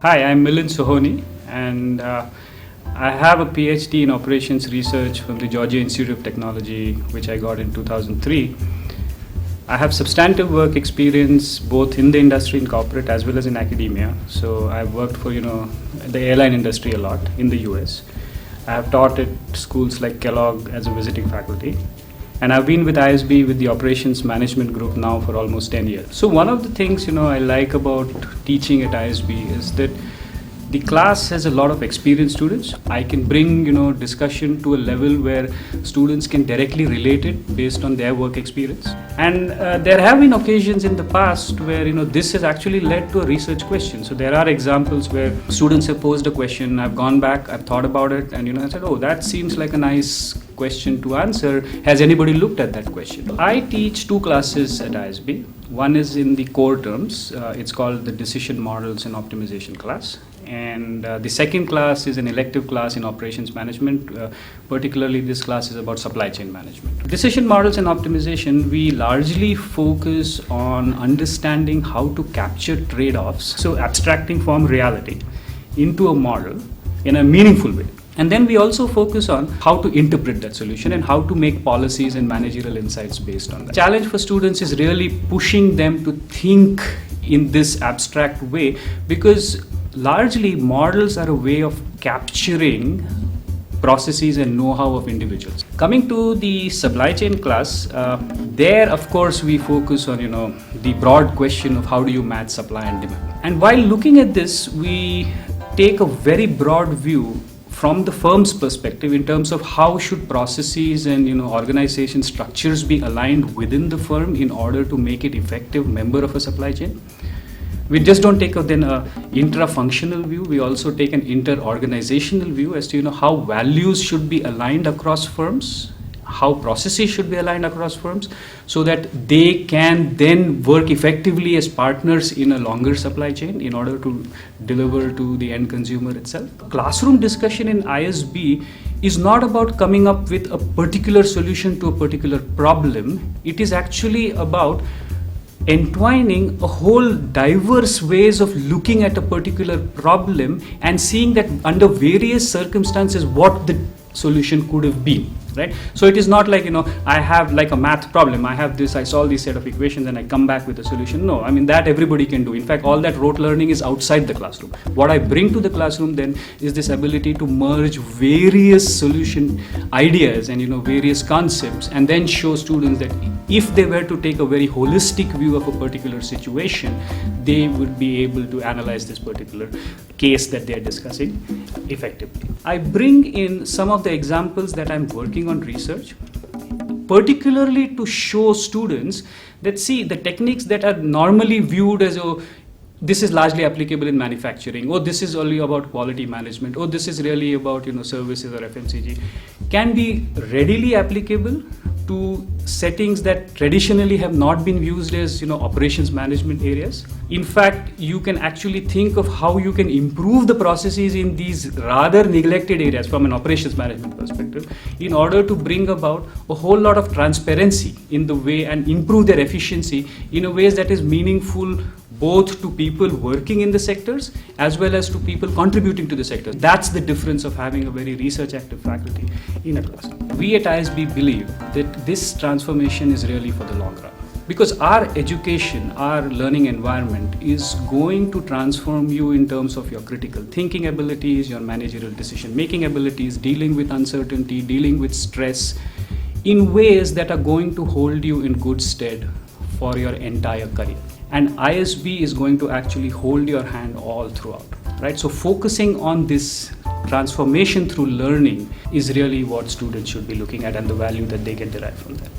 Hi, I'm Milind Sohoni, and I have a PhD in operations research from the Georgia Institute of Technology, which I got in 2003. I have substantive work experience both in the industry in corporate as well as in academia. So I've worked for the airline industry a lot in the US. I have taught at schools like Kellogg as a visiting faculty. And I've been with ISB with the operations management group now for almost 10 years. So one of the things I like about teaching at ISB is that the class has a lot of experienced students. I can bring discussion to a level where students can directly relate it based on their work experience. And there have been occasions in the past where this has actually led to a research question. So there are examples where students have posed a question, I've gone back, I've thought about it, and I said, oh, that seems like a nice question to answer. Has anybody looked at that question? I teach two classes at ISB. One is in the core terms. It's called the Decision Models and Optimization class. And the second class is an elective class in operations management. Particularly, this class is about supply chain management. Decision models and optimization, we largely focus on understanding how to capture trade-offs. So abstracting from reality into a model in a meaningful way. And then we also focus on how to interpret that solution and how to make policies and managerial insights based on that. The challenge for students is really pushing them to think in this abstract way, because largely models are a way of capturing processes and know-how of individuals. Coming to the supply chain class, there of course we focus on the broad question of how do you match supply and demand. And while looking at this, we take a very broad view from the firm's perspective in terms of how should processes and organization structures be aligned within the firm in order to make it effective member of a supply chain. We just don't take an intra-functional view, we also take an inter-organizational view as to how values should be aligned across firms, how processes should be aligned across firms, so that they can then work effectively as partners in a longer supply chain in order to deliver to the end consumer itself. Classroom discussion in ISB is not about coming up with a particular solution to a particular problem. It is actually about entwining a whole diverse ways of looking at a particular problem and seeing that under various circumstances what the solution could have been. Right? So it is not like, I have like a math problem, I have this, I solve this set of equations and I come back with a solution. No, that everybody can do. In fact, all that rote learning is outside the classroom. What I bring to the classroom then is this ability to merge various solution ideas and various concepts, and then show students that if they were to take a very holistic view of a particular situation, they would be able to analyze this particular case that they are discussing effectively. I bring in some of the examples that I'm working on research, particularly to show students that the techniques that are normally viewed as this is largely applicable in manufacturing, this is only about quality management, this is really about services or FMCG, can be readily applicable to settings that traditionally have not been used as operations management areas. In fact, you can actually think of how you can improve the processes in these rather neglected areas from an operations management perspective in order to bring about a whole lot of transparency in the way and improve their efficiency in a ways that is meaningful both to people working in the sectors as well as to people contributing to the sectors. That's the difference of having a very research active faculty in a classroom. We at ISB believe that this transformation is really for the long run, because our education, our learning environment is going to transform you in terms of your critical thinking abilities, your managerial decision making abilities, dealing with uncertainty, dealing with stress in ways that are going to hold you in good stead for your entire career. And ISB is going to actually hold your hand all throughout, right? So focusing on this transformation through learning is really what students should be looking at and the value that they can derive from that.